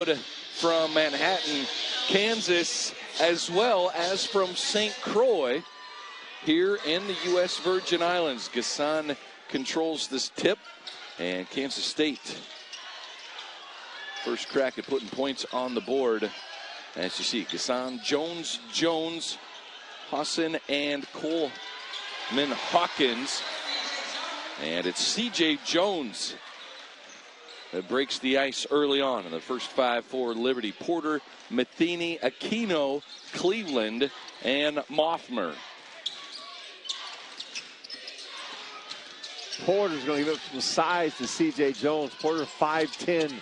from Manhattan, Kansas, as well as from St. Croix here in the U.S. Virgin Islands. Gasson controls this tip, and Kansas State first crack at putting points on the board. As you see, Gasson, Jones, Hassan, and Coleman Hawkins. And it's C.J. Jones that breaks the ice early on in the first five for Liberty. Porter, Matheny, Aquino, Cleveland, and Mothmer. Porter's going to give up some size to C.J. Jones. Porter 5'10".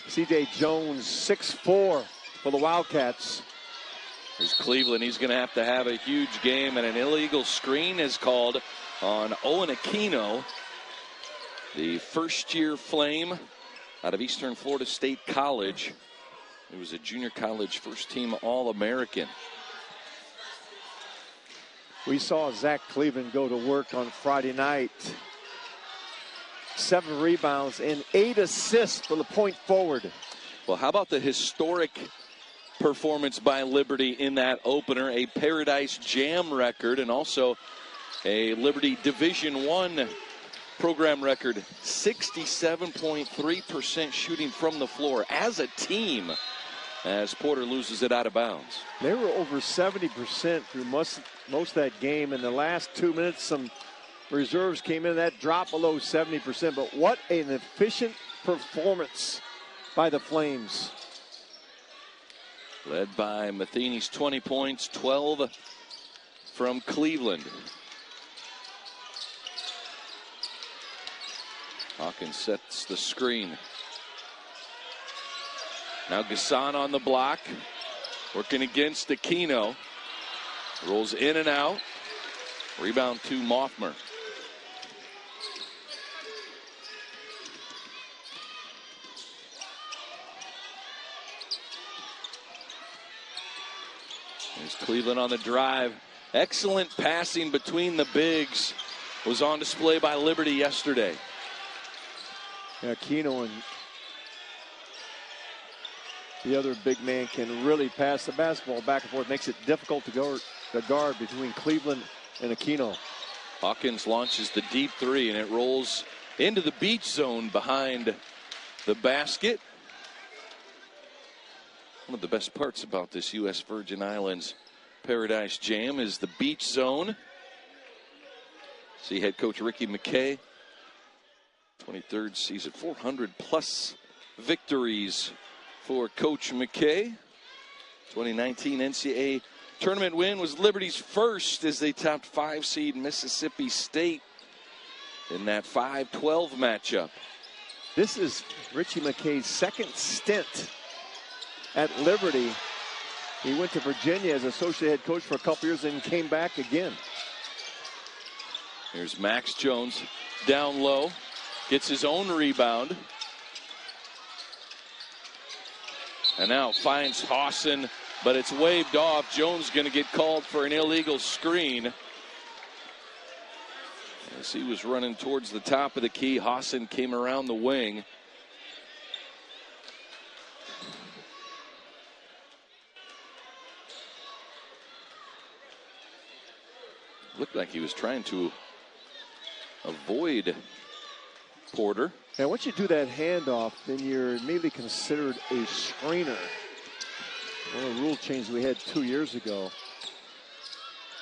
C.J. Jones 6'4" for the Wildcats. Here's Cleveland. He's going to have a huge game, and an illegal screen is called on Owen Aquino, the first-year Flame out of Eastern Florida State College. He was a junior college first-team All-American. We saw Zach Cleveland go to work on Friday night. 7 rebounds and 8 assists for the point forward. Well, how about the historic performance by Liberty in that opener? A Paradise Jam record, and also a Liberty Division I program record. 67.3% shooting from the floor as a team, as Porter loses it out of bounds. They were over 70% through most of that game. In the last 2 minutes, some reserves came in. That dropped below 70%. But what an efficient performance by the Flames. Led by Matheny's 20 points, 12 from Cleveland. Hawkins sets the screen. Now Gasson on the block, working against Aquino. Rolls in and out. Rebound to Mothmer. There's Cleveland on the drive. Excellent passing between the bigs was on display by Liberty yesterday. Yeah, Aquino and the other big man can really pass the basketball back and forth. Makes it difficult to guard between Cleveland and Aquino. Hawkins launches the deep three, and it rolls into the beach zone behind the basket. One of the best parts about this U.S. Virgin Islands Paradise Jam is the beach zone. See head coach Ricky McKay, 23rd season, 400-plus victories for Coach McKay. 2019 NCAA tournament win was Liberty's first as they topped 5-seed Mississippi State in that 5-12 matchup. This is Richie McKay's second stint at Liberty. He went to Virginia as associate head coach for a couple years and came back again. Here's Max Jones down low. Gets his own rebound. And now finds Hassan, but it's waved off. Jones going to get called for an illegal screen. As he was running towards the top of the key, Hassan came around the wing. Looked like he was trying to avoid Porter. And once you do that handoff, then you're immediately considered a screener. One of the rule changes we had 2 years ago.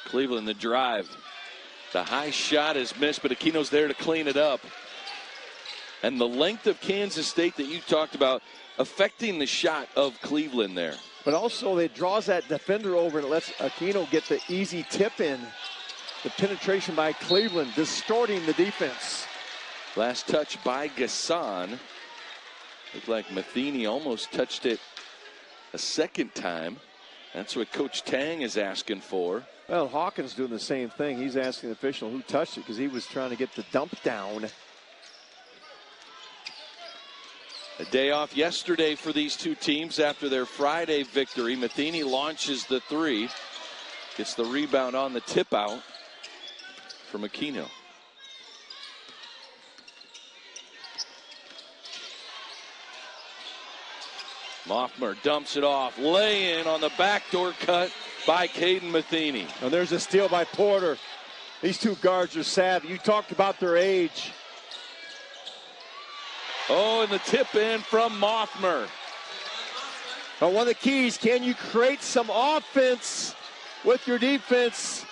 Cleveland, the drive. The high shot is missed, but Aquino's there to clean it up. And the length of Kansas State that you talked about affecting the shot of Cleveland there. But also it draws that defender over and it lets Aquino get the easy tip in. The penetration by Cleveland, distorting the defense. Last touch by Gasson. Looked like Matheny almost touched it a second time. That's what Coach Tang is asking for. Well, Hawkins doing the same thing. He's asking the official who touched it because he was trying to get the dump down. A day off yesterday for these two teams after their Friday victory. Matheny launches the three. Gets the rebound on the tip out from Aquino. Moffmer dumps it off. Lay in on the backdoor cut by Caden Matheny. And there's a steal by Porter. These two guards are savvy. You talked about their age. Oh, and the tip in from Moffmer. But one of the keys, can you create some offense with your defense?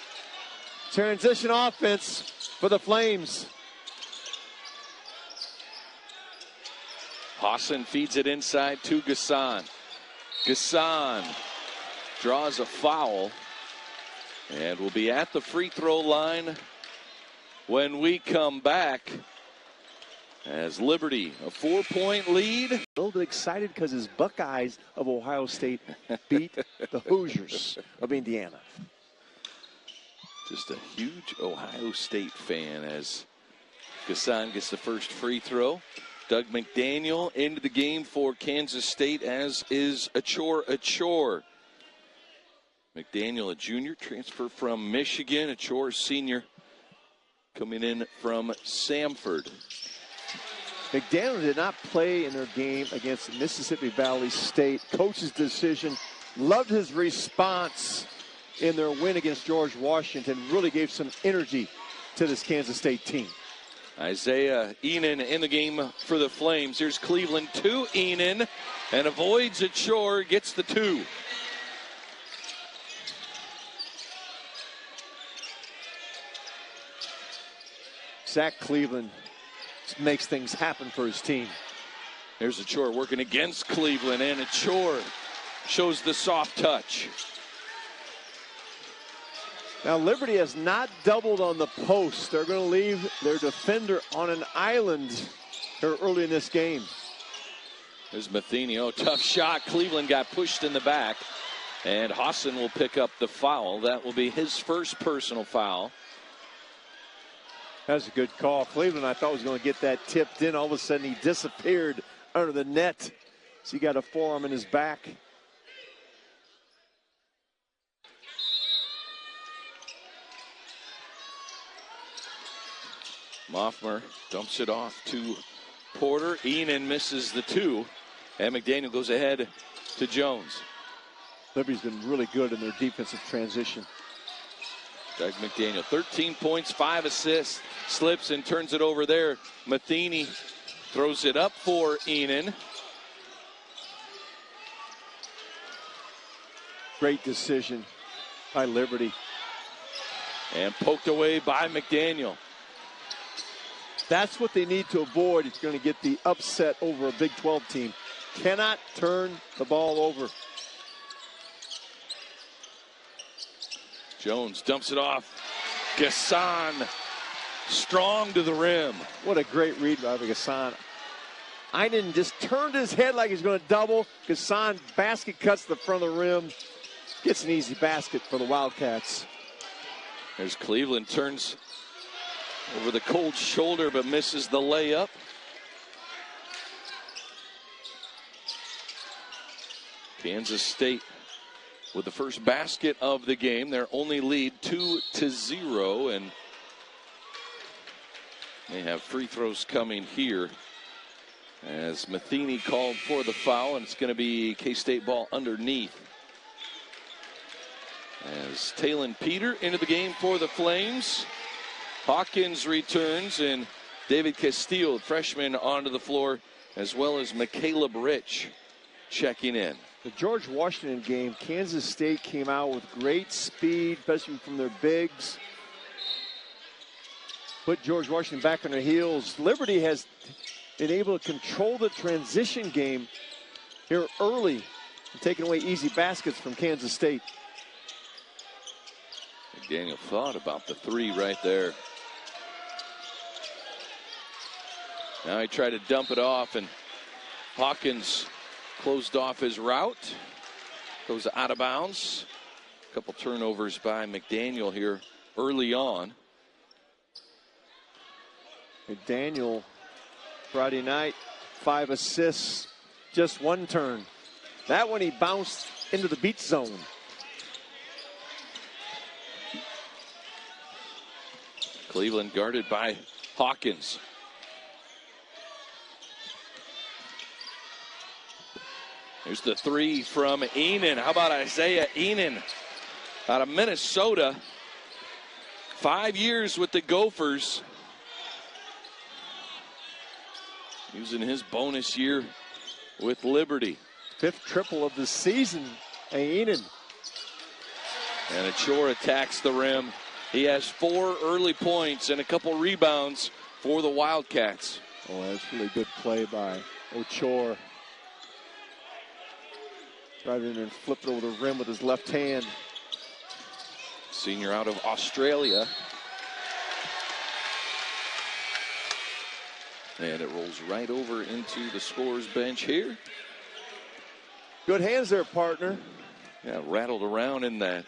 Transition offense for the Flames. Hassan feeds it inside to Gassan. Gassan draws a foul and will be at the free throw line when we come back. As Liberty, a 4-point lead. A little bit excited because his Buckeyes of Ohio State beat the Hoosiers of Indiana. Just a huge Ohio State fan as Gassan gets the first free throw. Doug McDaniel into the game for Kansas State, as is Achor. McDaniel, a junior, transfer from Michigan. Achor, senior, coming in from Samford. McDaniel did not play in their game against Mississippi Valley State. Coach's decision. Loved his response in their win against George Washington. Really gave some energy to this Kansas State team. Isaiah Enan in the game for the Flames. Here's Cleveland to Enan and avoids Achor, gets the two. Zach Cleveland makes things happen for his team. There's Achor working against Cleveland, and Achor shows the soft touch. Now Liberty has not doubled on the post. They're going to leave their defender on an island here early in this game. There's Matheny. Oh, tough shot. Cleveland got pushed in the back, and Hassan will pick up the foul. That will be his first personal foul. That's a good call. Cleveland, I thought, was going to get that tipped in. All of a sudden, he disappeared under the net. So he got a forearm in his back. Moffmer dumps it off to Porter. Enan misses the two, and McDaniel goes ahead to Jones. Liberty's been really good in their defensive transition. Doug McDaniel, 13 points, 5 assists, slips and turns it over there. Matheny throws it up for Enan. Great decision by Liberty. And poked away by McDaniel. That's what they need to avoid. It's going to get the upset over a Big 12 team. Cannot turn the ball over. Jones dumps it off. Gassan strong to the rim. What a great read by Gassan. Einen just turned his head like he's going to double. Gassan basket cuts the front of the rim. Gets an easy basket for the Wildcats. There's Cleveland, turns over the cold shoulder but misses the layup. Kansas State with the first basket of the game. Their only lead 2-0, and they have free throws coming here as Matheny called for the foul, and it's going to be K-State ball underneath. As Talon Peter into the game for the Flames. Hawkins returns, and David Castillo, freshman, onto the floor, as well as Caleb Rich checking in. The George Washington game, Kansas State came out with great speed, especially from their bigs. Put George Washington back on their heels. Liberty has been able to control the transition game here early, taking away easy baskets from Kansas State. McDaniel thought about the three right there. Now he tried to dump it off, and Hawkins closed off his route. Goes out of bounds. A couple turnovers by McDaniel here early on. McDaniel, Friday night, 5 assists, just one turn. That one he bounced into the beat zone. Cleveland guarded by Hawkins. Here's the three from Enan. How about Isaiah Enan out of Minnesota? 5 years with the Gophers. Using his bonus year with Liberty. 5th triple of the season, Enan. And Achor attacks the rim. He has 4 early points and a couple rebounds for the Wildcats. Oh, that's really good play by Achor. Drive in and flip it over the rim with his left hand. Senior out of Australia. And it rolls right over into the scorer's bench here. Good hands there, partner. Yeah, rattled around in the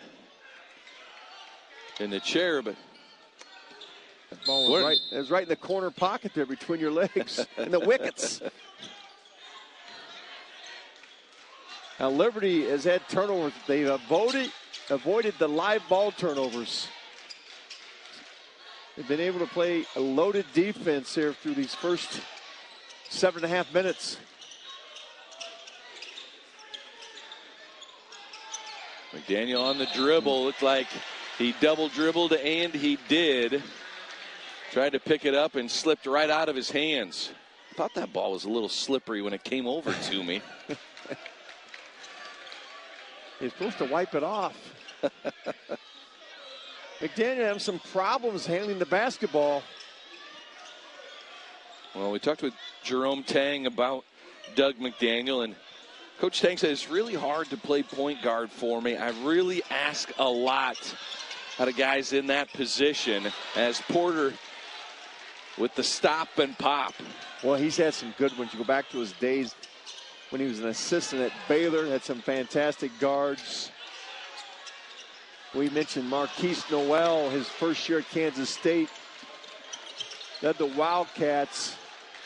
chair, but that ball was it was right in the corner pocket there between your legs and the wickets. Now Liberty has had turnovers. They've avoided the live ball turnovers. They've been able to play a loaded defense here through these first 7.5 minutes. McDaniel on the dribble. Looked like he double dribbled, and he did. Tried to pick it up and slipped right out of his hands. Thought that ball was a little slippery when it came over to me. He's supposed to wipe it off. McDaniel having some problems handling the basketball. Well, we talked with Jerome Tang about Doug McDaniel, and Coach Tang said it's really hard to play point guard for me. I really ask a lot out of guys in that position, as Porter with the stop and pop. Well, he's had some good ones. You go back to his days when he was an assistant at Baylor, had some fantastic guards. We mentioned Marquise Noel, his first year at Kansas State. Led the Wildcats,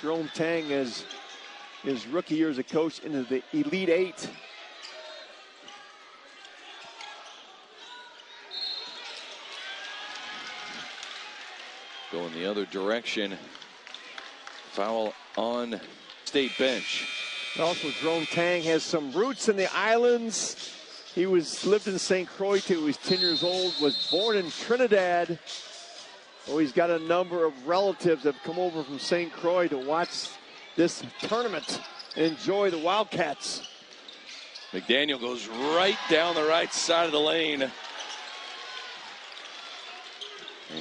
Jerome Tang, as his rookie year as a coach, into the Elite Eight. Going the other direction. Foul on State bench. Also, Jerome Tang has some roots in the islands. He lived in St. Croix till he was 10 years old, was born in Trinidad. Oh, he's got a number of relatives that have come over from St. Croix to watch this tournament and enjoy the Wildcats. McDaniel goes right down the right side of the lane and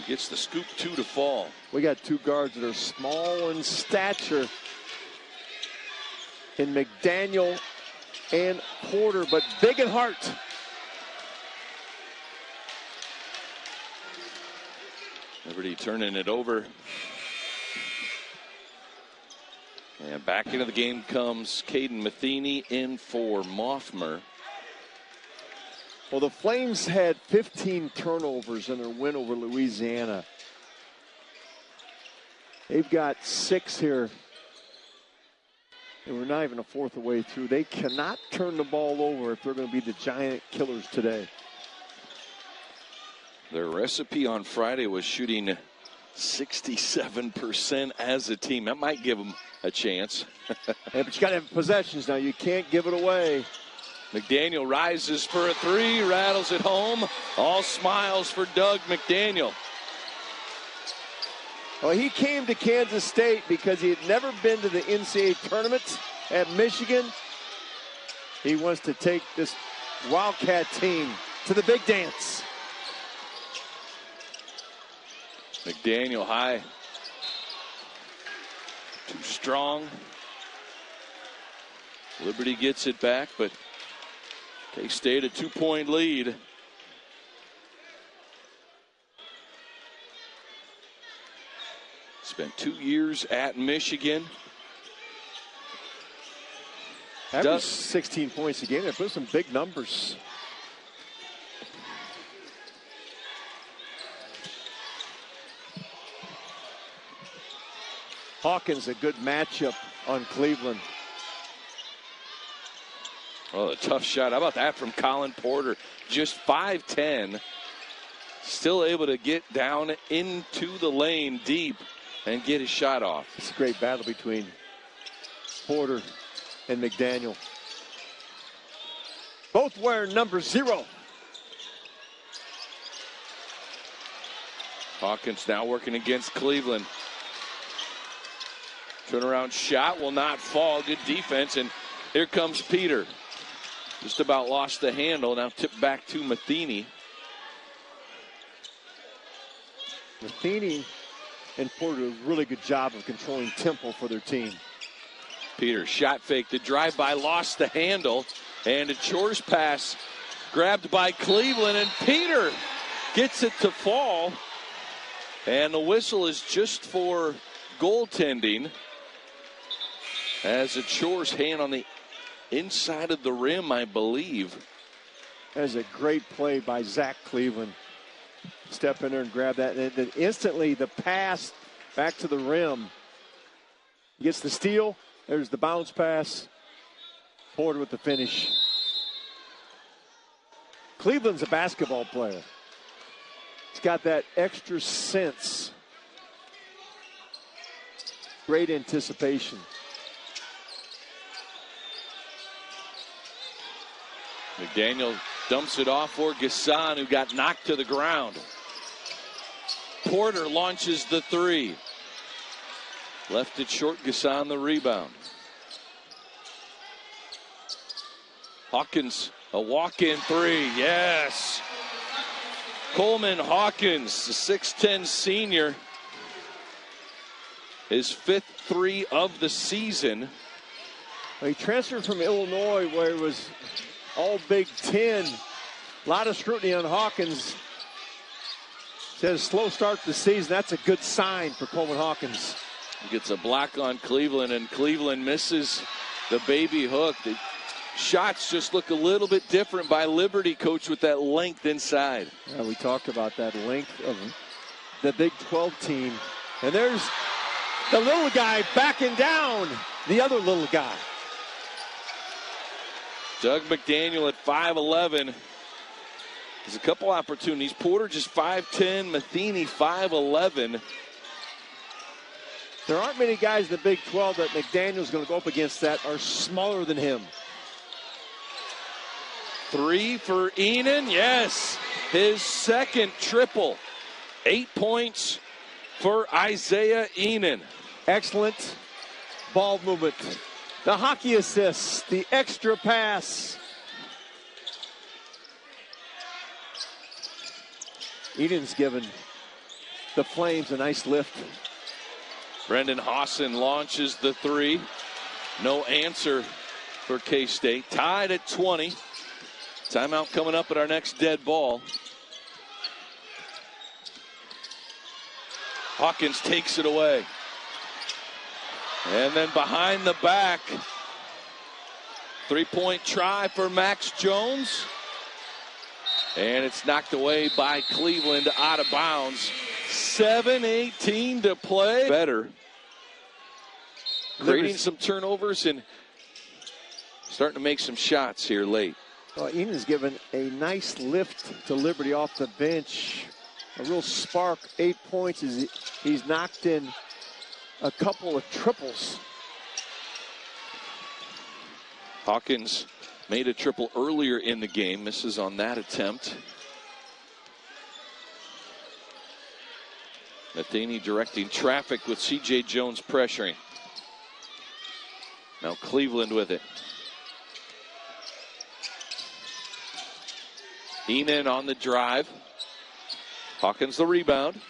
gets the scoop 2 to fall. We got 2 guards that are small in stature in McDaniel and Porter, but big in heart. Liberty turning it over. And back into the game comes Caden Matheny in for Moffmer. Well, the Flames had 15 turnovers in their win over Louisiana. They've got 6 here. And we're not even a fourth of the way through. They cannot turn the ball over if they're going to be the giant killers today. Their recipe on Friday was shooting 67% as a team. That might give them a chance. But you got to have possessions now. You can't give it away. McDaniel rises for a 3, rattles it home. All smiles for Doug McDaniel. Well, he came to Kansas State because he had never been to the NCAA tournament at Michigan. He wants to take this Wildcat team to the big dance. McDaniel high. Too strong. Liberty gets it back, but K-State a 2-point lead. Spent 2 years at Michigan. That was 16 points a game. They put some big numbers. Hawkins, a good matchup on Cleveland. Oh, a tough shot. How about that from Colin Porter? Just 5'10". Still able to get down into the lane deep and get his shot off. It's a great battle between Porter and McDaniel. Both wearing number 0. Hawkins now working against Cleveland. Turnaround shot will not fall. Good defense. And here comes Peter. Just about lost the handle. Now tipped back to Matheny. Matheny and Porter do a really good job of controlling tempo for their team. Peter shot fake. The drive-by lost the handle. And a Chores pass grabbed by Cleveland. And Peter gets it to fall. And the whistle is just for goaltending. As a Chores hand on the inside of the rim, I believe. That is a great play by Zach Cleveland. Step in there and grab that. And then instantly the pass back to the rim. He gets the steal. There's the bounce pass. Porter with the finish. Cleveland's a basketball player. He's got that extra sense. Great anticipation. McDaniel dumps it off for Gasson, who got knocked to the ground. Porter launches the 3. Left it short, Gasson the rebound. Hawkins, a walk-in 3, yes. Coleman Hawkins, the 6'10 senior, his 5th 3 of the season. He transferred from Illinois, where it was all Big Ten. A lot of scrutiny on Hawkins. Says slow start to the season. That's a good sign for Coleman Hawkins. He gets a block on Cleveland, and Cleveland misses the baby hook. The shots just look a little bit different by Liberty, Coach, with that length inside. Yeah, we talked about that length of the Big 12 team. And there's the little guy backing down the other little guy. Doug McDaniel at 5'11". There's a couple opportunities. Porter just 5'10", Matheny 5'11". There aren't many guys in the Big 12 that McDaniel's going to go up against that are smaller than him. 3 for Enan, yes. His second triple. 8 points for Isaiah Enan. Excellent ball movement. The hockey assist, the extra pass. Eden's given the Flames a nice lift. Brendan Hawson launches the 3. No answer for K-State. Tied at 20. Timeout coming up at our next dead ball. Hawkins takes it away. And then behind the back, 3-point try for Max Jones. And it's knocked away by Cleveland out of bounds. 7:18 to play. Better. Creating some turnovers and starting to make some shots here late. Well, Eden's given a nice lift to Liberty off the bench. A real spark. 8 points. He's knocked in a couple of triples. Hawkins made a triple earlier in the game. Misses on that attempt. Matheny directing traffic with C.J. Jones pressuring. Now Cleveland with it. Enan on the drive. Hawkins the rebound.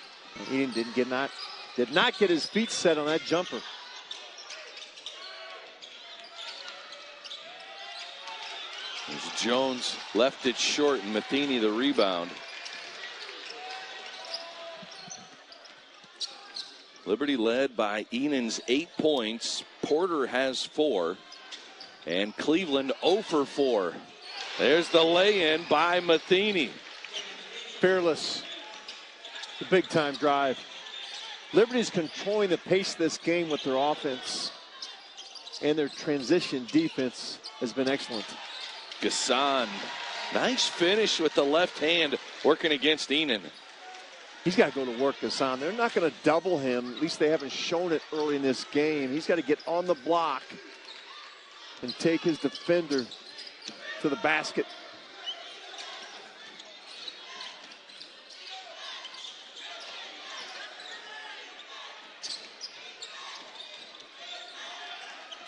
Eden did not get his feet set on that jumper. There's Jones left it short and Matheny the rebound. Liberty led by Enan's 8 points. Porter has 4. And Cleveland 0 for 4. There's the lay-in by Matheny. Fearless. The big-time drive. Liberty's controlling the pace of this game with their offense. And their transition defense has been excellent. Gasson, nice finish with the left hand working against Enan. He's got to go to work, Gasson. They're not going to double him. At least they haven't shown it early in this game. He's got to get on the block and take his defender to the basket.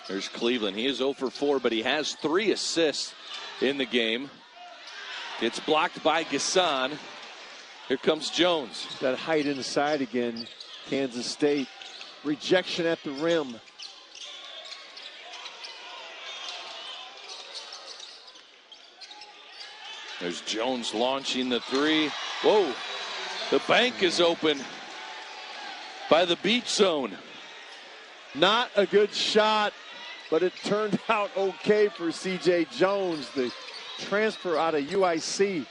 There's Cleveland. He is 0 for 4, but he has 3 assists in the game. Gets blocked by Gasson. Here comes Jones. That height inside again, Kansas State. Rejection at the rim. There's Jones launching the 3. Whoa, the bank is open by the beach zone. Not a good shot, but it turned out okay for C.J. Jones, the transfer out of UIC.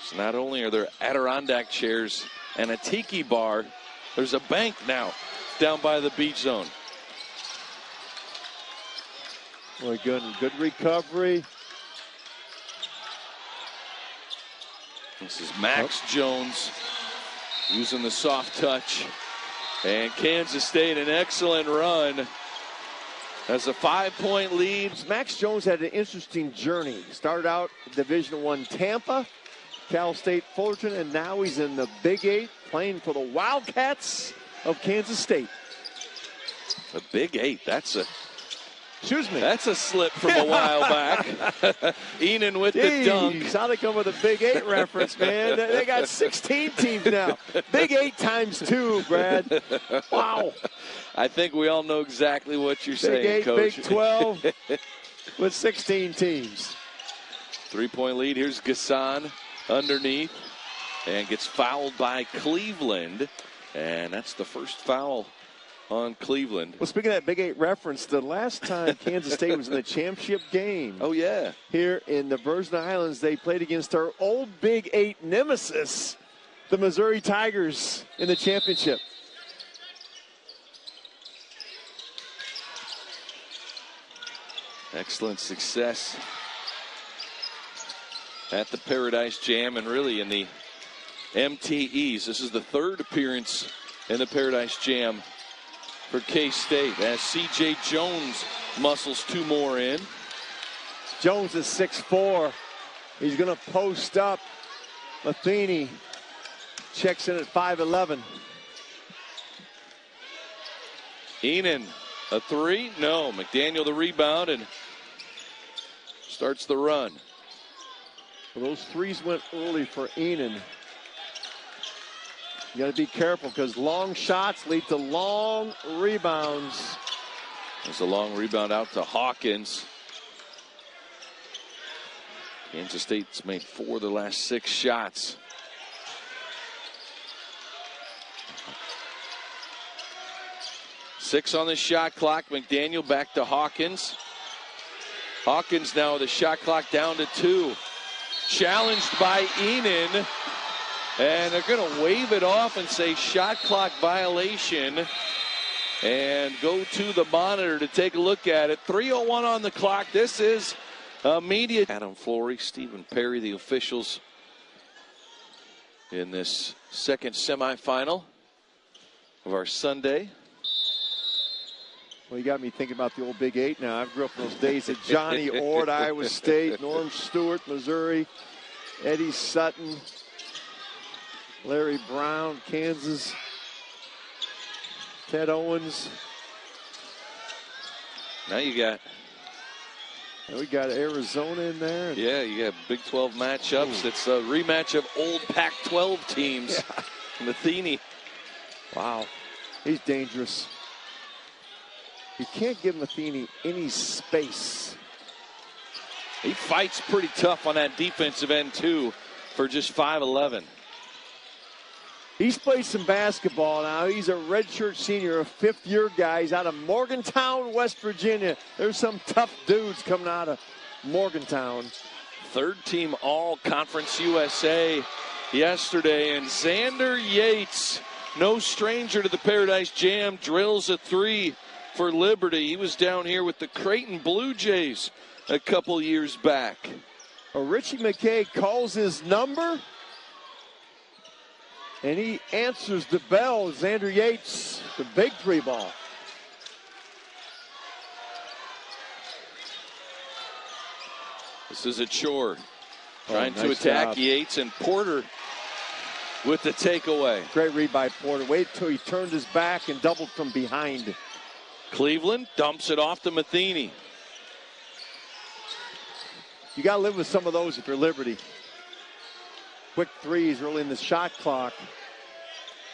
So not only are there Adirondack chairs and a tiki bar, there's a bank now down by the beach zone. Boy, good recovery. This is Max Jones using the soft touch. And Kansas State, an excellent run. Has a 5-point lead. Max Jones had an interesting journey. Started out Division I Tampa, Cal State Fullerton, and now he's in the Big 8 playing for the Wildcats of Kansas State. The Big 8, that's a slip from a while back. Enan with the dunk. How they come with a Big 8 reference, man. They got 16 teams now. Big 8 times 2, Brad. Wow. I think we all know exactly what you're Big saying, 8, Coach. Big 12 with 16 teams. 3-point lead. Here's Gasson underneath and gets fouled by Cleveland. And that's the first foul on Cleveland. Well, speaking of that Big 8 reference, the last time Kansas State was in the championship game. Oh, yeah. Here in the Virgin Islands, they played against our old Big 8 nemesis, the Missouri Tigers, in the championship. Excellent success at the Paradise Jam and really in the MTEs. This is the 3rd appearance in the Paradise Jam for K-State as C.J. Jones muscles 2 more in. Jones is 6'4". He's going to post up. Matheny checks in at 5'11". Enan, a 3? No. McDaniel the rebound and starts the run. Well, those threes went early for Enan. You got to be careful because long shots lead to long rebounds. There's a long rebound out to Hawkins. Kansas State's made 4 of the last 6 shots. Six on the shot clock. McDaniel back to Hawkins. Hawkins now with the shot clock down to 2. Challenged by Enan. And they're going to wave it off and say shot clock violation. And go to the monitor to take a look at it. 3:01 on the clock. This is media. Adam Flory, Stephen Perry, the officials in this second semifinal of our Sunday. Well, you got me thinking about the old Big 8 now. I grew up in those days at Johnny Ord, Iowa State, Norm Stewart, Missouri, Eddie Sutton, Larry Brown, Kansas, Ted Owens. Now you got. And we got Arizona in there. Yeah, you got Big 12 matchups. It's a rematch of old Pac-12 teams. Yeah. Matheny. Wow, he's dangerous. You can't give Matheny any space. He fights pretty tough on that defensive end, too, for just 5'11". He's played some basketball now. He's a redshirt senior, a 5th-year guy. He's out of Morgantown, West Virginia. There's some tough dudes coming out of Morgantown. 3rd team All-Conference USA yesterday. And Xander Yates, no stranger to the Paradise Jam, drills a 3 for Liberty. He was down here with the Creighton Blue Jays a couple years back. Richie McKay calls his number, and he answers the bell. Xander Yates, the big 3 ball. This is a chore. Trying to nice attack job. Yates, and Porter with the takeaway. Great read by Porter. Wait till he turned his back and doubled from behind. Cleveland dumps it off to Matheny. You got to live with some of those if you're Liberty. Quick threes early in the shot clock.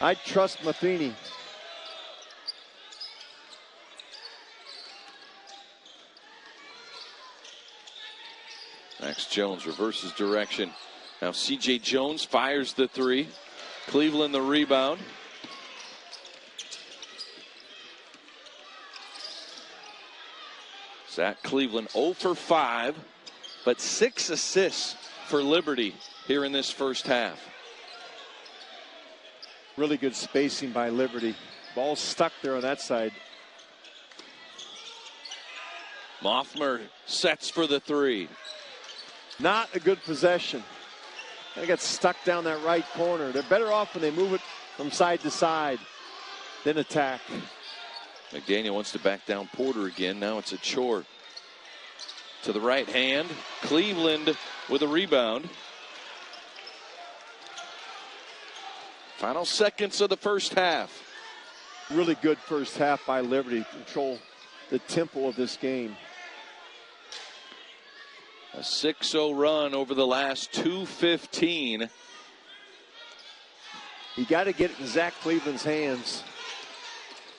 I trust Matheny. Max Jones reverses direction. Now C.J. Jones fires the three. Cleveland the rebound. Zach Cleveland 0 for 5, but 6 assists for Liberty here in this first half. Really good spacing by Liberty. Ball stuck there on that side. Mothmer sets for the three. Not a good possession. They got stuck down that right corner. They're better off when they move it from side to side than attack. McDaniel wants to back down Porter again. Now it's a chore. To the right hand. Cleveland with a rebound. Final seconds of the first half. Really good first half by Liberty. Control the tempo of this game. A 6-0 run over the last 2:15. You got to get it in Zach Cleveland's hands.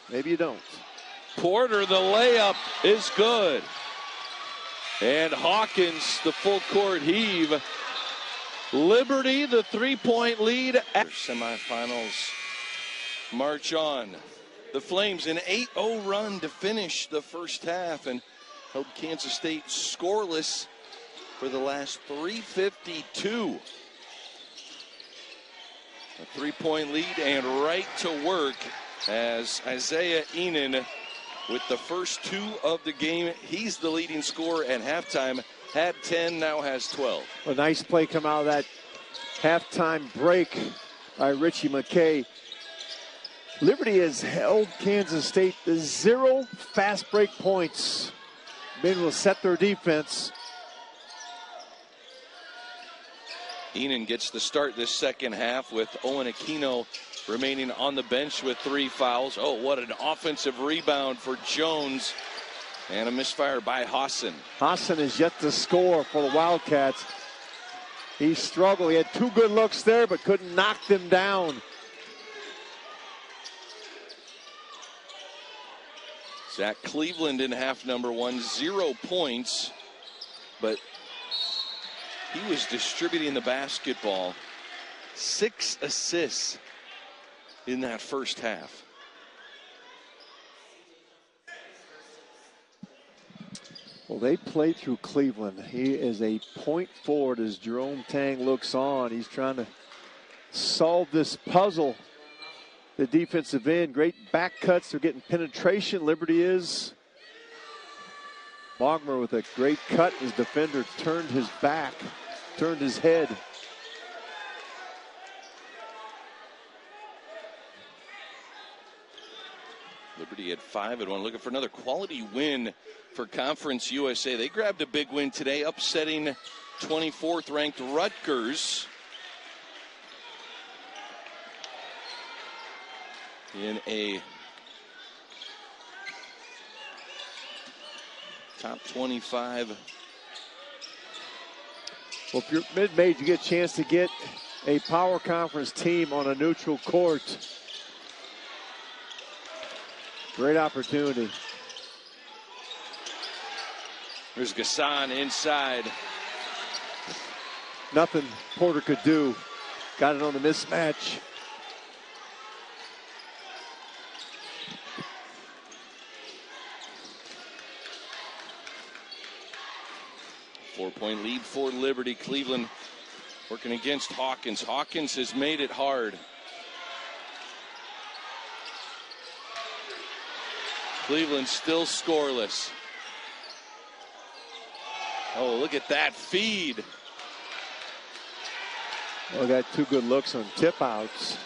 Maybe you don't. Porter, the layup is good. And Hawkins, the full court heave. Liberty, the 3-point lead. Semifinals march on. The Flames, an 8-0 run to finish the first half and held Kansas State scoreless for the last 3:52. A 3-point lead and right to work as Isaiah Enan with the first 2 of the game. He's the leading scorer at halftime. Had 10, now has 12. A nice play come out of that halftime break by Richie McKay. Liberty has held Kansas State to 0 fast break points. Been able to set their defense. Enan gets the start this second half with Owen Aquino remaining on the bench with 3 fouls. Oh, what an offensive rebound for Jones. And a misfire by Hassan. Hassan is yet to score for the Wildcats. He struggled. He had 2 good looks there, but couldn't knock them down. Zach Cleveland in half number 1, 0 points, but he was distributing the basketball. 6 assists in that first half. Well, they played through Cleveland. He is a point forward as Jerome Tang looks on. He's trying to solve this puzzle. The defensive end, great back cuts. They're getting penetration. Liberty is. Mogmer with a great cut. His defender turned his back, turned his head. Liberty at 5-1, looking for another quality win for Conference USA. They grabbed a big win today, upsetting 24th ranked Rutgers in a top 25. Well, if you're mid-major, you get a chance to get a power conference team on a neutral court. Great opportunity. There's Gassan inside. Nothing Porter could do. Got it on the mismatch. Four-point lead for Liberty. Cleveland working against Hawkins. Hawkins has made it hard. Cleveland still scoreless. Oh, look at that feed. Well, got 2 good looks on tip outs.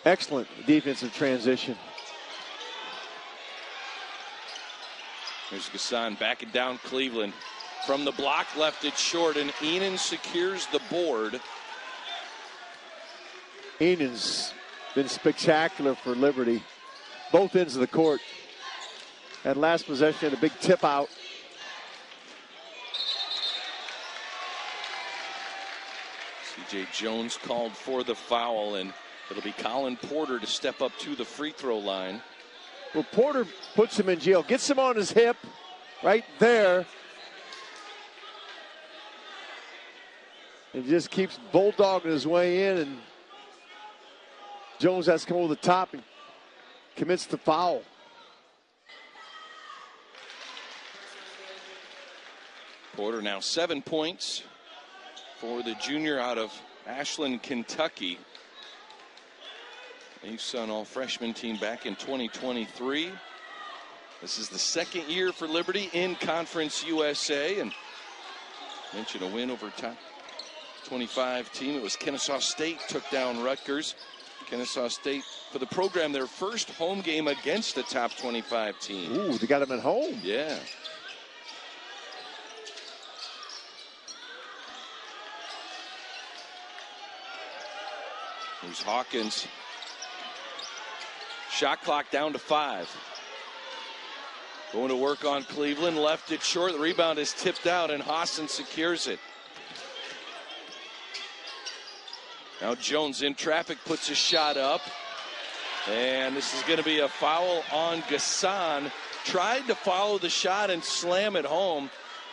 Excellent defensive transition. There's Gasson backing down Cleveland. From the block, left it short, and Enan secures the board. Enan's been spectacular for Liberty. Both ends of the court. That last possession, a big tip out. C.J. Jones called for the foul, and it'll be Colin Porter to step up to the free throw line. Well, Porter puts him in jail, gets him on his hip right there. And just keeps bulldogging his way in, and Jones has to come over the top and commits the foul. Porter now 7 points for the junior out of Ashland, Kentucky. ASUN all-freshman team back in 2023. This is the second year for Liberty in Conference USA, and mention a win over top 25 team. It was Kennesaw State took down Rutgers. Kennesaw State, for the program, their first home game against a top 25 team. Ooh, they got him at home. Yeah. Here's Hawkins. Shot clock down to 5. Going to work on Cleveland. Left it short. The rebound is tipped out, and Hassan secures it. Now Jones in traffic, puts a shot up. And this is going to be a foul on Gasson. Tried to follow the shot and slam it home,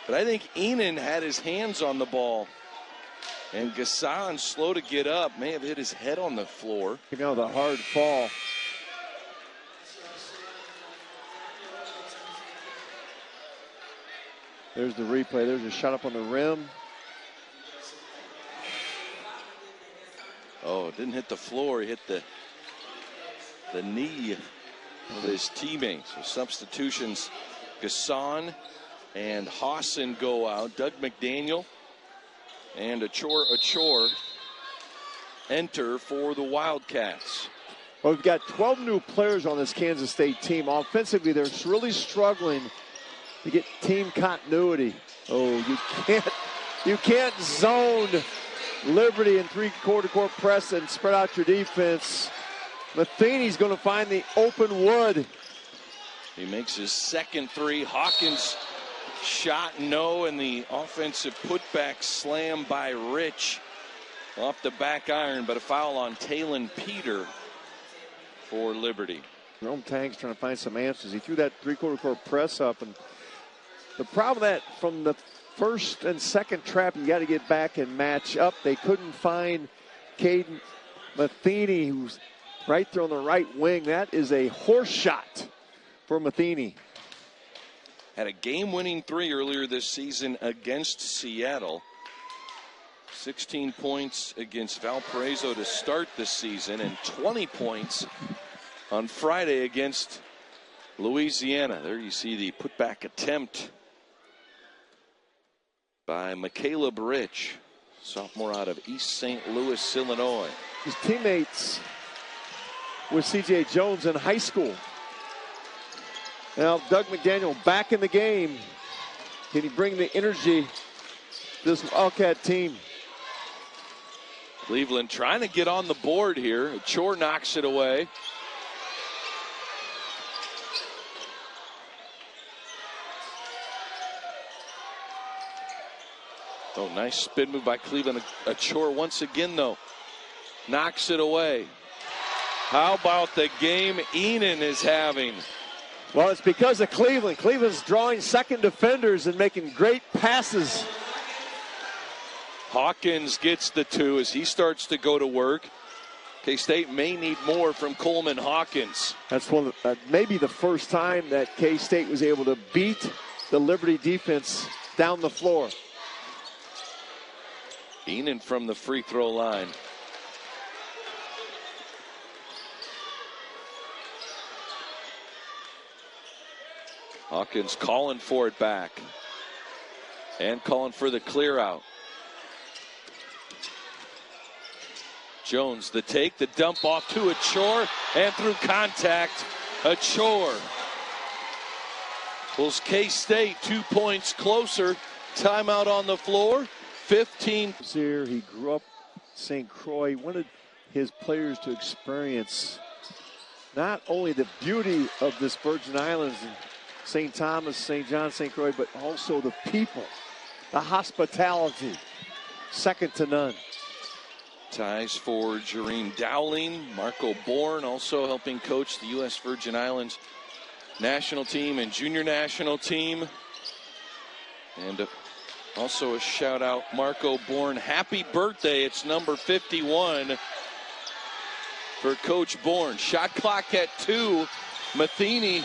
but I think Enan had his hands on the ball. And Gasson, slow to get up, may have hit his head on the floor. You know, the hard fall. There's the replay. There's a shot up on the rim. Oh, it didn't hit the floor. He hit the knee of his teammate. So substitutions, Gasson and Hassan go out. Doug McDaniel and Achor enter for the Wildcats. Well, we've got 12 new players on this Kansas State team. Offensively, they're really struggling to get team continuity. Oh, you can't zone Liberty in three-quarter court press and spread out your defense. Matheny's going to find the open wood. He makes his second three. Hawkins shot no, and the offensive putback slam by Rich off the back iron, but a foul on Talon Peter for Liberty. Jerome Tang's trying to find some answers. He threw that three-quarter court press up, and the problem that from the first and second trap, you got to get back and match up. They couldn't find Caden Matheny, who's right there on the right wing. That is a horse shot for Matheny. Had a game-winning three earlier this season against Seattle. 16 points against Valparaiso to start the season, and 20 points on Friday against Louisiana. There you see the putback attempt by Caleb Rich, sophomore out of East St. Louis, Illinois. His teammates with C.J. Jones in high school. Now Doug McDaniel back in the game. Can he bring the energy to this Wildcat team? Cleveland trying to get on the board here. Chor knocks it away. Oh, nice spin move by Cleveland. Achor once again, though, knocks it away. How about the game Enan is having? Well, it's because of Cleveland. Cleveland's drawing second defenders and making great passes. Hawkins gets the two as he starts to go to work. K-State may need more from Coleman Hawkins. That's maybe the first time that K-State was able to beat the Liberty defense down the floor. Enan from the free throw line. Hawkins calling for it back. And calling for the clear out. Jones, the take, the dump off to Achor, and through contact, Achor. Pulls K-State 2 points closer. Timeout on the floor. 15. Here, he grew up St. Croix. Wanted his players to experience not only the beauty of this Virgin Islands and St. Thomas, St. John, St. Croix, but also the people, the hospitality, second to none. Ties for Jareem Dowling. Marco Bourne also helping coach the U.S. Virgin Islands national team and junior national team. And also a shout out, Marco Bourne. Happy birthday. It's number 51 for Coach Bourne. Shot clock at 2. Matheny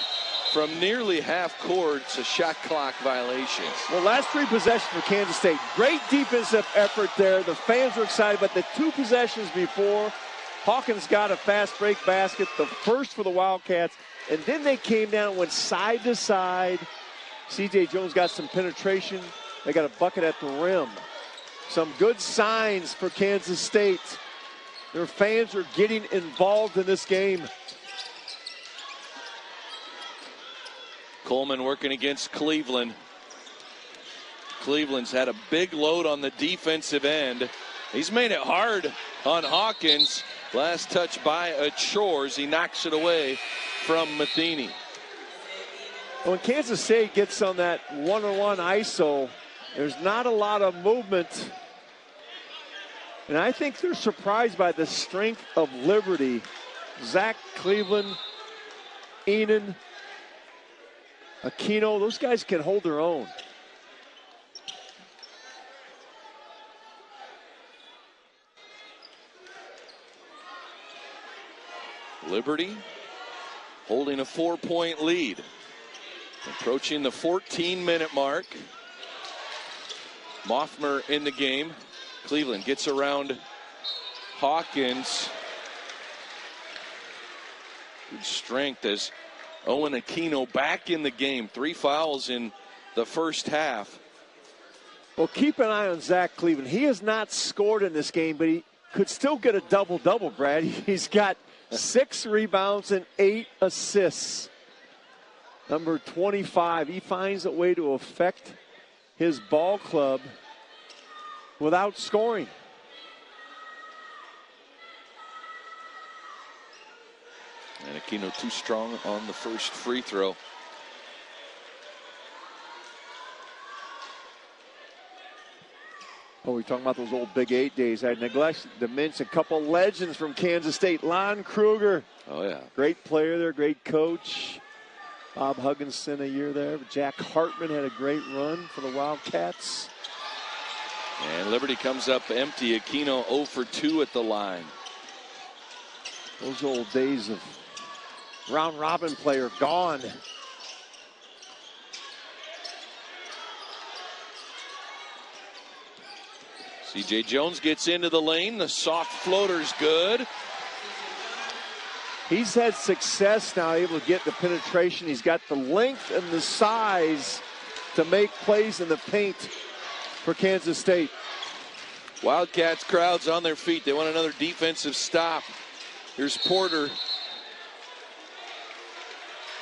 from nearly half court. It's a shot clock violation. Well, last 3 possessions for Kansas State. Great defensive effort there. The fans are excited, but the 2 possessions before, Hawkins got a fast break basket, the first for the Wildcats, and then they came down and went side to side. C.J. Jones got some penetration. They got a bucket at the rim. Some good signs for Kansas State. Their fans are getting involved in this game. Coleman working against Cleveland. Cleveland's had a big load on the defensive end. He's made it hard on Hawkins. Last touch by Achors. He knocks it away from Matheny. When Kansas State gets on that one-on-one ISO, there's not a lot of movement. And I think they're surprised by the strength of Liberty. Zach Cleveland, Enan, Aquino, those guys can hold their own. Liberty holding a 4-point lead. Approaching the 14-minute mark. Mothmer in the game. Cleveland gets around Hawkins. Good strength as Owen Aquino back in the game. 3 fouls in the first half. Well, keep an eye on Zach Cleveland. He has not scored in this game, but he could still get a double-double, Brad. He's got 6 rebounds and 8 assists. Number 25, he finds a way to affect his ball club without scoring. And Aquino too strong on the first free throw. Oh, we're talking about those old Big 8 days. I neglected to mention a couple legends from Kansas State. Lon Kruger. Oh, yeah. Great player there, great coach. Bob Hugginson a year there. Jack Hartman had a great run for the Wildcats. And Liberty comes up empty. Aquino 0 for 2 at the line. Those old days of round robin player gone. C.J. Jones gets into the lane. The soft floater's good. He's had success now, able to get the penetration. He's got the length and the size to make plays in the paint for Kansas State. Wildcats crowds on their feet. They want another defensive stop. Here's Porter.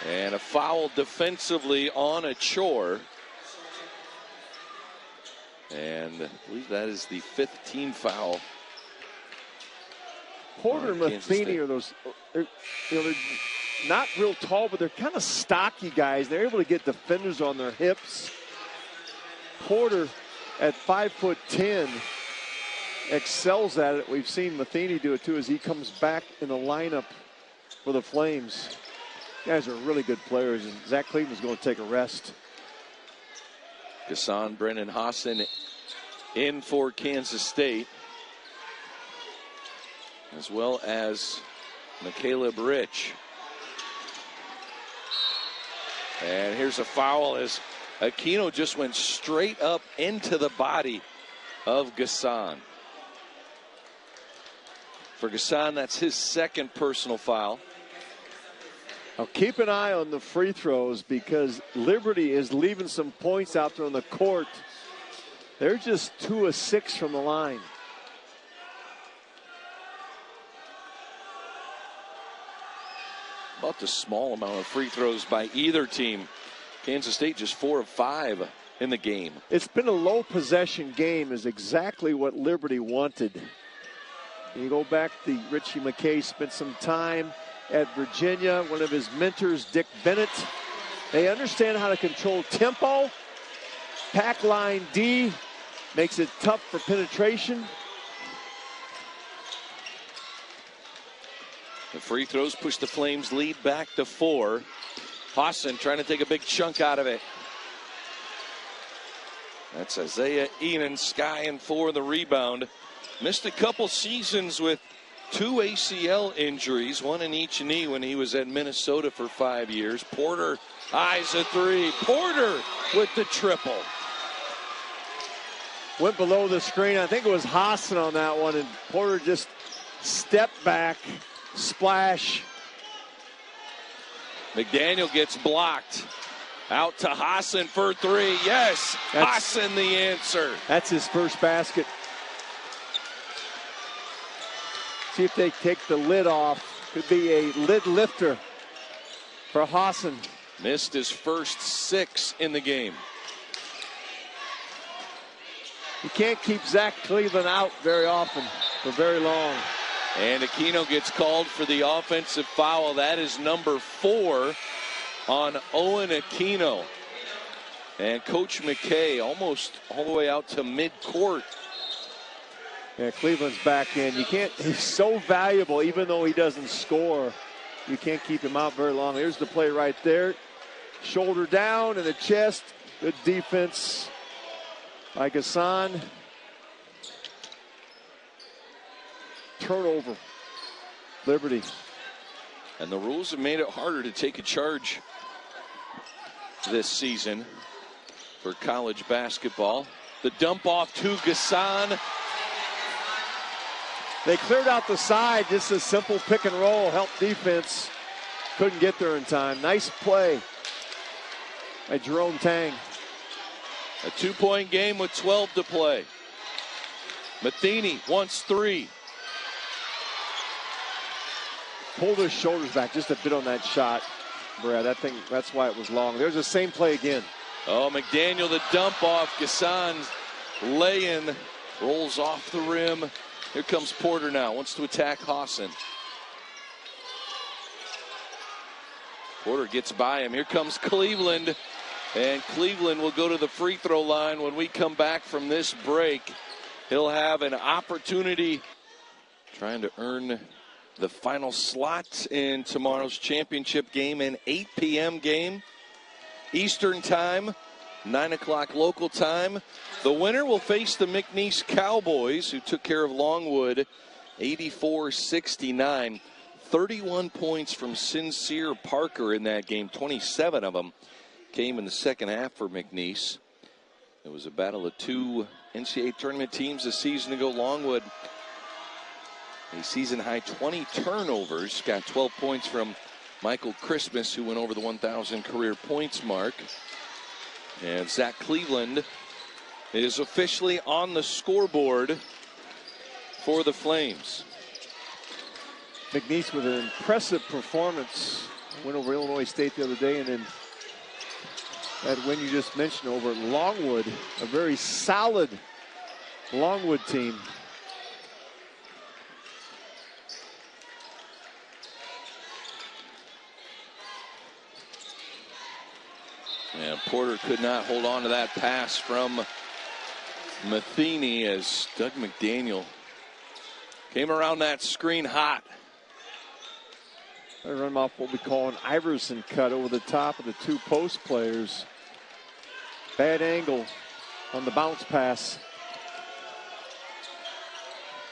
And a foul defensively on Achor. And I believe that is the 5th team foul. Porter and Matheny are those, they're not real tall, but they're kind of stocky guys. They're able to get defenders on their hips. Porter at 5'10" excels at it. We've seen Matheny do it too as he comes back in the lineup for the Flames. Guys are really good players, and Zach Cleveland's going to take a rest. Gasson, Brennan Hassan in for Kansas State, as well as Caleb Rich. And here's a foul as Aquino just went straight up into the body of Gasson. For Gasson, that's his 2nd personal foul. Now keep an eye on the free throws because Liberty is leaving some points out there on the court. They're just 2 of 6 from the line. About the small amount of free throws by either team Kansas State just 4 of 5 in the game. It's been a low possession game, is exactly what Liberty wanted. And you go back to Richie McKay, spent some time at Virginia. One of his mentors, Dick Bennett. They understand how to control tempo. Pack line D makes it tough for penetration. The free throws push the Flames lead back to 4. Hassan trying to take a big chunk out of it. That's Isaiah Enan, skying for the rebound. Missed a couple seasons with 2 ACL injuries, one in each knee when he was at Minnesota for 5 years. Porter eyes a 3. Porter with the triple. Went below the screen. I think it was Hassan on that one, and Porter just stepped back, splash. McDaniel gets blocked. Out to Hassan for 3. Yes, Hassan the answer. That's his first basket. See if they take the lid off. Could be a lid lifter for Hassan. Missed his first 6 in the game. You can't keep Zach Cleveland out very often for very long. And Aquino gets called for the offensive foul. That is number 4 on Owen Aquino. And Coach McKay almost all the way out to midcourt. Yeah, Cleveland's back in. You can't, he's so valuable, even though he doesn't score. You can't keep him out very long. Here's the play right there. Shoulder down in the chest. Good defense by Gassan. Turnover. Liberty. And the rules have made it harder to take a charge this season for college basketball. The dump off to Gassan. They cleared out the side, just a simple pick and roll, help defense. Couldn't get there in time. Nice play by Jerome Tang. A 2-point game with 12 to play. Matheny wants 3. Pulled his shoulders back just a bit on that shot, Brad. That's why it was long. There's the same play again. Oh, McDaniel, the dump off. Gassan's lay-in, rolls off the rim. Here comes Porter now, wants to attack Hassan. Porter gets by him. Here comes Cleveland. And Cleveland will go to the free throw line when we come back from this break. He'll have an opportunity trying to earn the final slot in tomorrow's championship game, an 8 p.m. game. Eastern time, 9 o'clock local time. The winner will face the McNeese Cowboys, who took care of Longwood 84-69. 31 points from Sincere Parker in that game. 27 of them came in the second half for McNeese. It was a battle of 2 NCAA tournament teams a season ago. Longwood, a season-high 20 turnovers. Got 12 points from Michael Christmas, who went over the 1,000 career points mark. And Zach Cleveland is officially on the scoreboard for the Flames. McNeese with an impressive performance. Went over Illinois State the other day, and then that win you just mentioned over Longwood, a very solid Longwood team. And Porter could not hold on to that pass from Matheny as Doug McDaniel came around that screen hot. They run off what we call an Iverson cut over the top of the 2 post players. Bad angle on the bounce pass.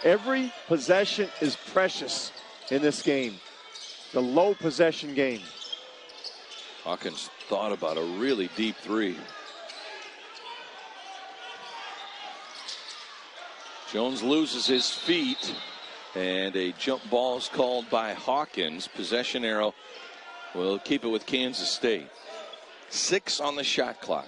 Every possession is precious in this game. The low possession game. Hawkins thought about a really deep 3. Jones loses his feet, and a jump ball is called by Hawkins. Possession arrow will keep it with Kansas State. 6 on the shot clock.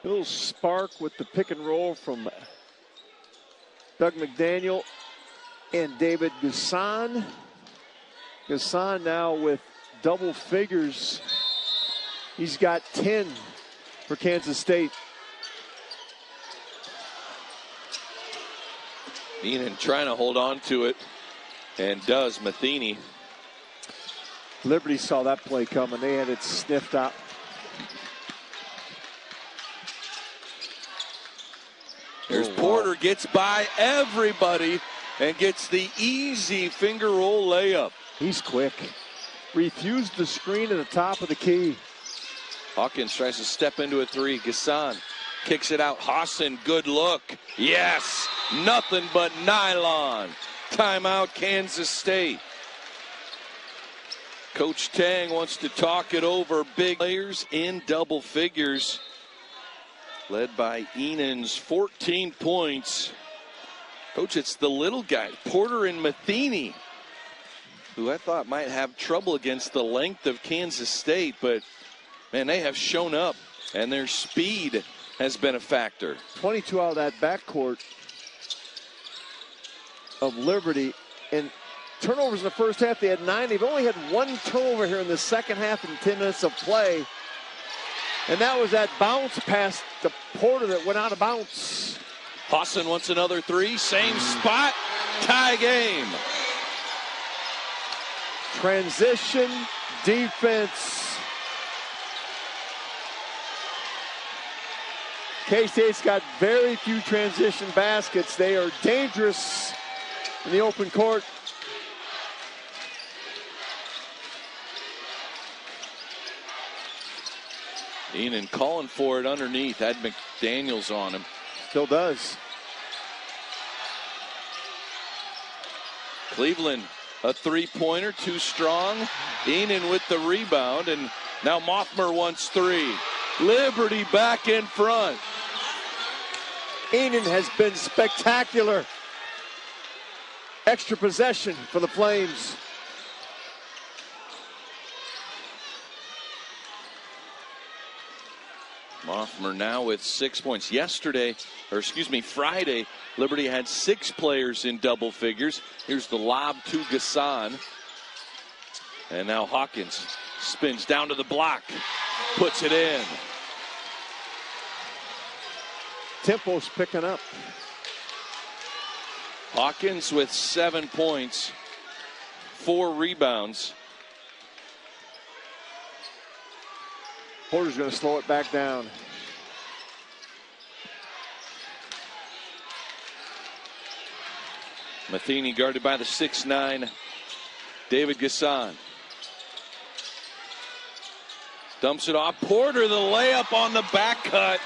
Little spark with the pick and roll from Doug McDaniel and David Gasson. Gasson now with double figures. He's got 10 for Kansas State. Enan trying to hold on to it, and does. Matheny. Liberty saw that play coming. They had it sniffed out. Here's Porter, gets by everybody and gets the easy finger roll layup. He's quick. Refused the screen at the top of the key. Hawkins tries to step into a three. Gasson kicks it out. Hassan, good look. Yes, nothing but nylon. Timeout, Kansas State. Coach Tang wants to talk it over. Big players in double figures. Led by Enan's 14 points. Coach, it's the little guy, Porter and Matheny, who I thought might have trouble against the length of Kansas State, but man, they have shown up, and their speed has been a factor. 22 out of that backcourt of Liberty, and turnovers in the first half. They had 9. They've only had 1 turnover here in the second half in 10 minutes of play. And that was that bounce pass to Porter that went out of bounds. Hassan wants another three. Same spot. Tie game. Transition defense. K-State's got very few transition baskets. They are dangerous in the open court. Enan calling for it underneath. Had McDaniels on him. Still does. Cleveland, a three-pointer, too strong. Enan with the rebound, and now Mothmer wants 3. Liberty back in front. Enan has been spectacular. Extra possession for the Flames. Mothmer now with 6 points. Friday, Liberty had 6 players in double figures. Here's the lob to Gasson. And now Hawkins spins down to the block, puts it in. Tempo's picking up. Hawkins with 7 points, 4 rebounds. Porter's going to slow it back down. Matheny guarded by the 6'9", David Gasson. Dumps it off. Porter, the layup on the back cut.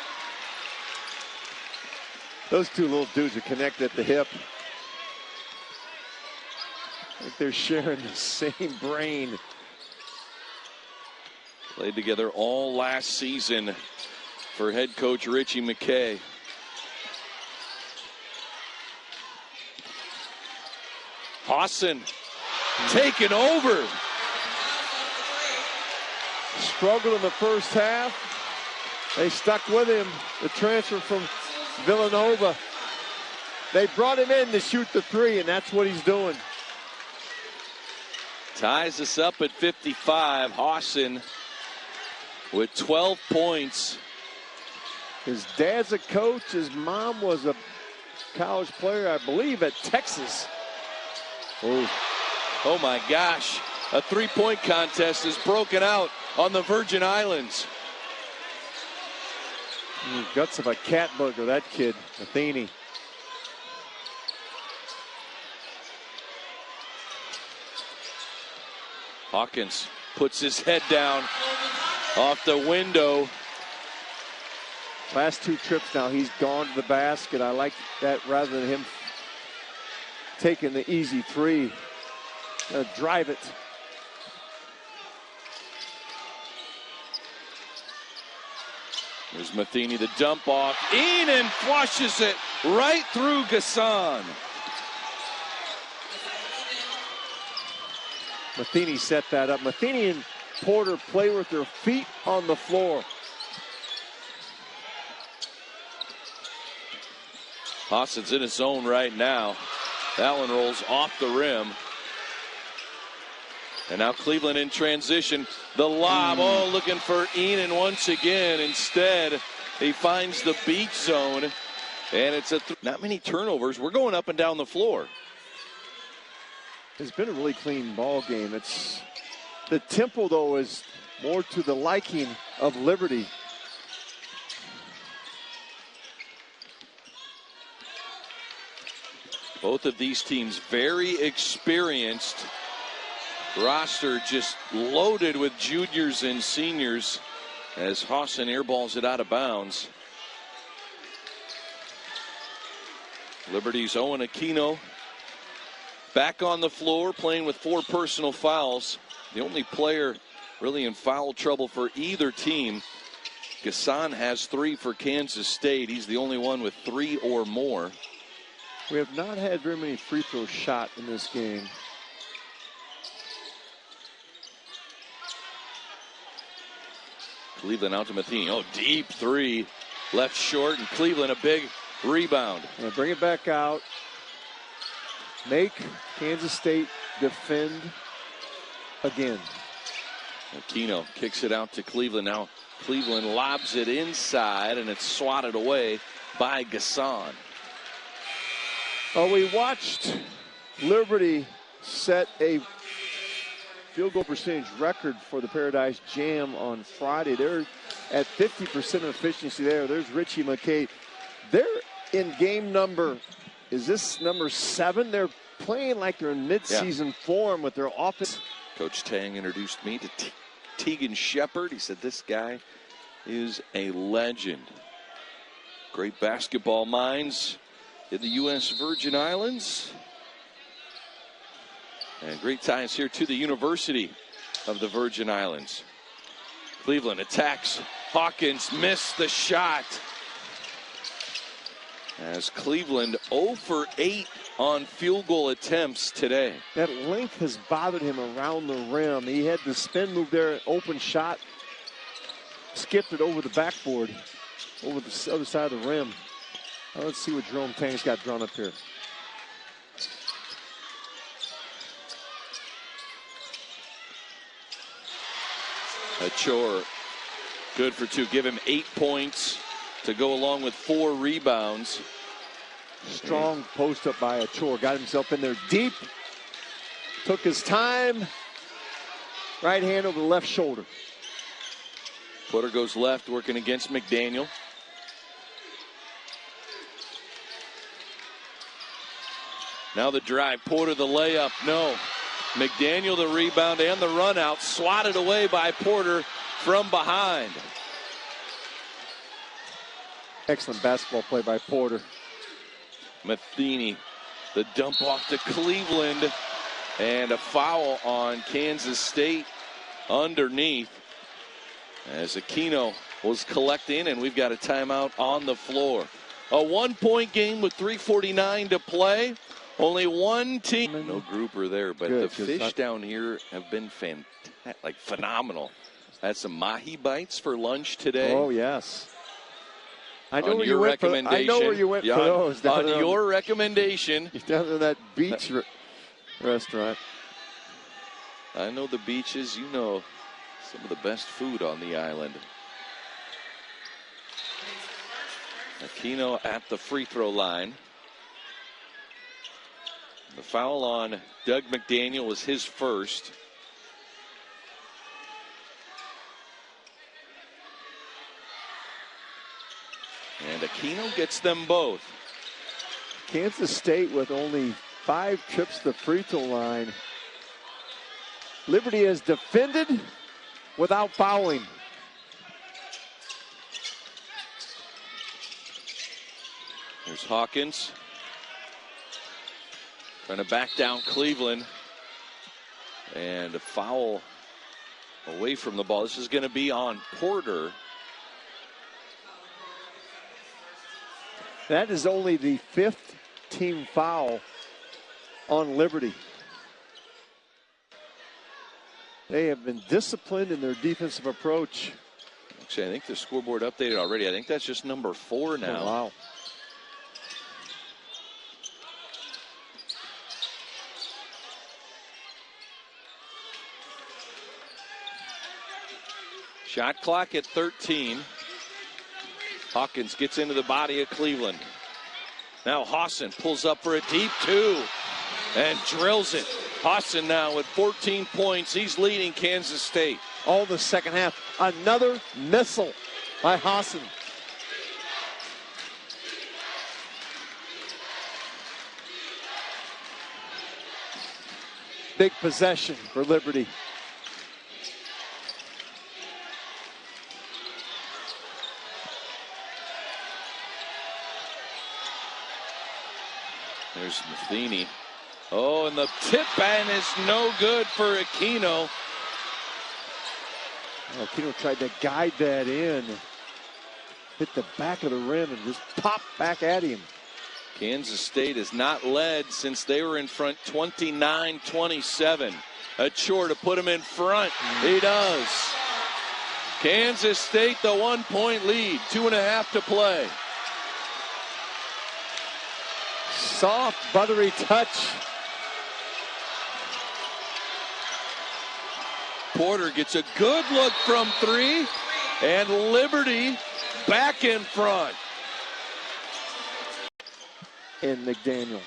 Those two little dudes are connected at the hip. I think they're sharing the same brain. Played together all last season for head coach Richie McKay. Hassan taken over. Struggled in the first half. They stuck with him. The transfer from Villanova. They brought him in to shoot the 3, and that's what he's doing. Ties us up at 55. Hassan with 12 points. His dad's a coach. His mom was a college player, I believe, at Texas. Oh my gosh. A three-point contest is broken out on the Virgin Islands. Guts of a cat burglar, that kid, Matheny. Hawkins puts his head down off the window. Last 2 trips now, he's gone to the basket. I like that rather than him taking the easy 3. Drive it. There's Matheny, the dump off. Enan flushes it right through Gasson. Matheny set that up. Matheny and Porter play with their feet on the floor. Hawson's in his zone right now. That one rolls off the rim. And now Cleveland in transition. The lob, looking for Enan once again. Instead, he finds the beach zone. And it's not many turnovers. We're going up and down the floor. It's been a really clean ball game. It's the tempo, though, is more to the liking of Liberty. Both of these teams very experienced. Roster just loaded with juniors and seniors as Hawson airballs it out of bounds. Liberty's Owen Aquino back on the floor playing with 4 personal fouls. The only player really in foul trouble for either team. Gasson has 3 for Kansas State. He's the only one with 3 or more. We have not had very many free throws shot in this game. Cleveland out to Matheny. Deep 3. Left short, and Cleveland a big rebound. Bring it back out. Make Kansas State defend again. Aquino kicks it out to Cleveland. Now Cleveland lobs it inside, and it's swatted away by Gasson. We watched Liberty set a field goal percentage record for the Paradise Jam on Friday. They're at 50% efficiency there. There's Richie McKay. They're in game number, is this number 7? They're playing like they're in midseason form with their offense. Coach Tang introduced me to Tegan Shepard. He said this guy is a legend. Great basketball minds in the U.S. Virgin Islands. And great ties here to the University of the Virgin Islands. Cleveland attacks. Hawkins missed the shot. As Cleveland 0 for 8 on field goal attempts today. That length has bothered him around the rim. He had the spin move there, open shot. Skipped it over the backboard, over the other side of the rim. Now let's see what Jerome Tang's got drawn up here. A chore. Good for 2. Give him 8 points to go along with 4 rebounds. Strong post up by Achor. Got himself in there deep. Took his time. Right hand over the left shoulder. Porter goes left, working against McDaniel. Now the drive. Porter the layup. No. McDaniel the rebound and the run out. Swatted away by Porter from behind. Excellent basketball play by Porter. Matheny, the dump off to Cleveland. And a foul on Kansas State underneath. As Aquino was collecting, and we've got a timeout on the floor. A 1-point game with 3:49 to play. Only one team. No grouper there, but the fish down here have been phenomenal. Had some mahi bites for lunch today. Oh, yes. I know on where your you went recommendation. I know where you went for those. On your recommendation. Down to that beach restaurant. I know the beaches. You know some of the best food on the island. Aquino at the free throw line. The foul on Doug McDaniel was his first. And Aquino gets them both. Kansas State with only 5 trips to the free throw line. Liberty has defended without fouling. There's Hawkins. Trying to back down Cleveland. And a foul away from the ball. This is going to be on Porter. That is only the 5th team foul on Liberty. They have been disciplined in their defensive approach. Actually, I think the scoreboard updated already. I think that's just number 4 now. Oh, wow. Shot clock at 13. Hawkins gets into the body of Cleveland. Now Hawson pulls up for a deep two and drills it. Hawson now with 14 points. He's leading Kansas State. All the second half. Another missile by Hawson. Big possession for Liberty. There's Matheny. Oh, and the tip ban is no good for Aquino. Oh, Aquino tried to guide that in. Hit the back of the rim and just popped back at him. Kansas State has not led since they were in front 29-27. A chore to put him in front. He does. Kansas State the 1-point lead. 2.5 to play. Soft, buttery touch. Porter gets a good look from three. And Liberty back in front. And McDaniel.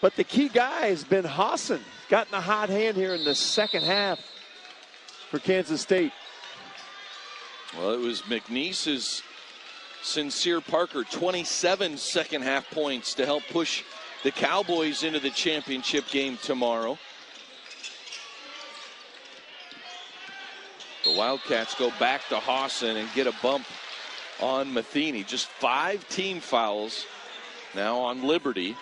But the key guy has been Hawson. Gotten a hot hand here in the second half for Kansas State. Well, it was McNeese's Sincere Parker, 27 second half points to help push the Cowboys into the championship game tomorrow. The Wildcats go back to Hawson and get a bump on Matheny. Just 5 team fouls now on Liberty.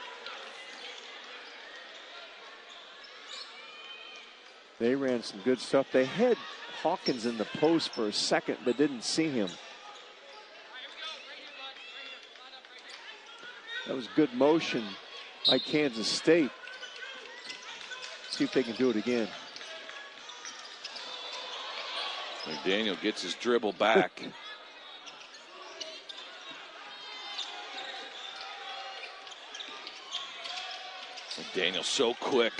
They ran some good stuff. They had Hawkins in the post for a second, but didn't see him. That was good motion by Kansas State. See if they can do it again. McDaniel gets his dribble back. McDaniel so quick.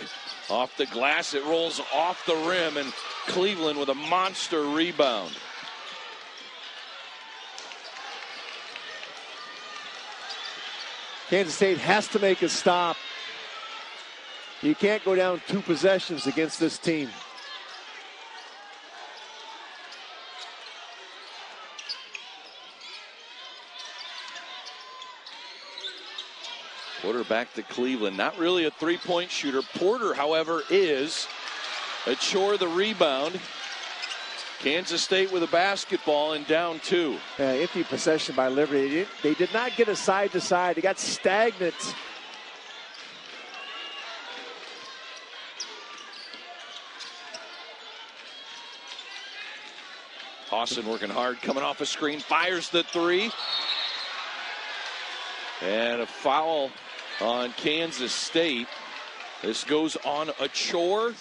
Off the glass, it rolls off the rim, and Cleveland with a monster rebound. Kansas State has to make a stop. You can't go down 2 possessions against this team. Porter back to Cleveland. Not really a three-point shooter. Porter, however, is. A chore the rebound. Kansas State with a basketball and down 2. Empty possession by Liberty. They did not get a side to side. They got stagnant. Hawson working hard, coming off a screen, fires the 3. And a foul on Kansas State. This goes on a chore.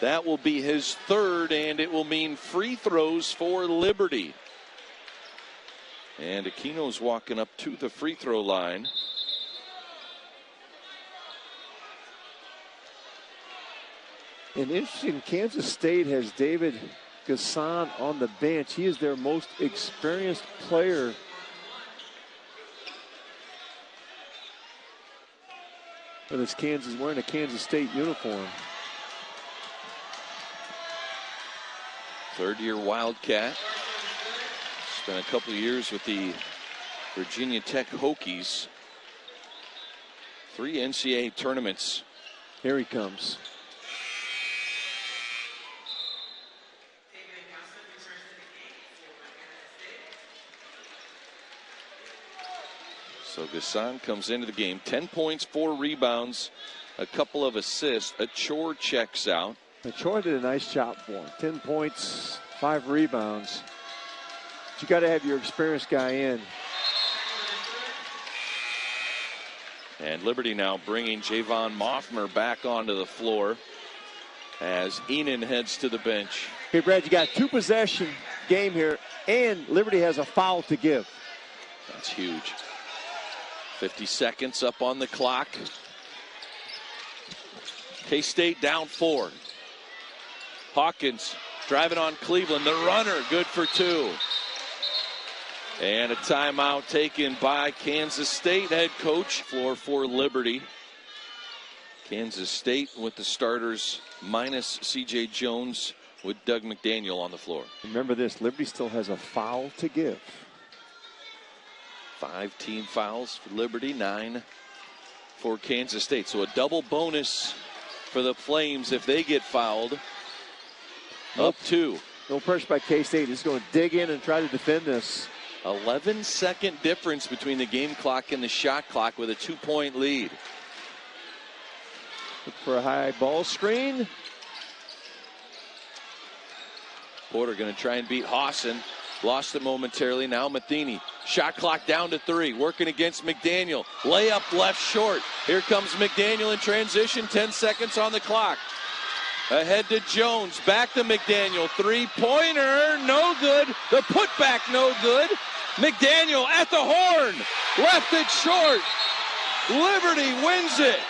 That will be his 3rd, and it will mean free throws for Liberty. And Aquino's walking up to the free throw line. And interesting, Kansas State has David Gasson on the bench. He is their most experienced player. But it's Kansas wearing a Kansas State uniform. 3rd-year Wildcat. Spent a couple of years with the Virginia Tech Hokies. 3 NCAA tournaments. Here he comes. So Gasson comes into the game. 10 points, 4 rebounds, a couple of assists. Achor checks out. Achor did a nice job for him. 10 points, 5 rebounds. But you got to have your experienced guy in. And Liberty now bringing Javon Mothmer back onto the floor as Enan heads to the bench. Hey, Brad, you got 2 possession game here, and Liberty has a foul to give. That's huge. 50 seconds up on the clock. K-State down 4. Hawkins driving on Cleveland. The runner, good for 2. And a timeout taken by Kansas State head coach. Floor for Liberty. Kansas State with the starters minus C.J. Jones with Doug McDaniel on the floor. Remember this, Liberty still has a foul to give. 5 team fouls for Liberty, 9 for Kansas State. So a double bonus for the Flames if they get fouled. Up 2. No pressure by K-State. He's going to dig in and try to defend this. 11-second difference between the game clock and the shot clock with a 2-point lead. Look for a high ball screen. Porter going to try and beat Hawson. Lost it momentarily. Now Matheny. Shot clock down to 3. Working against McDaniel. Layup left short. Here comes McDaniel in transition. 10 seconds on the clock. Ahead to Jones. Back to McDaniel. 3-pointer. No good. The putback no good. McDaniel at the horn. Left it short. Liberty wins it.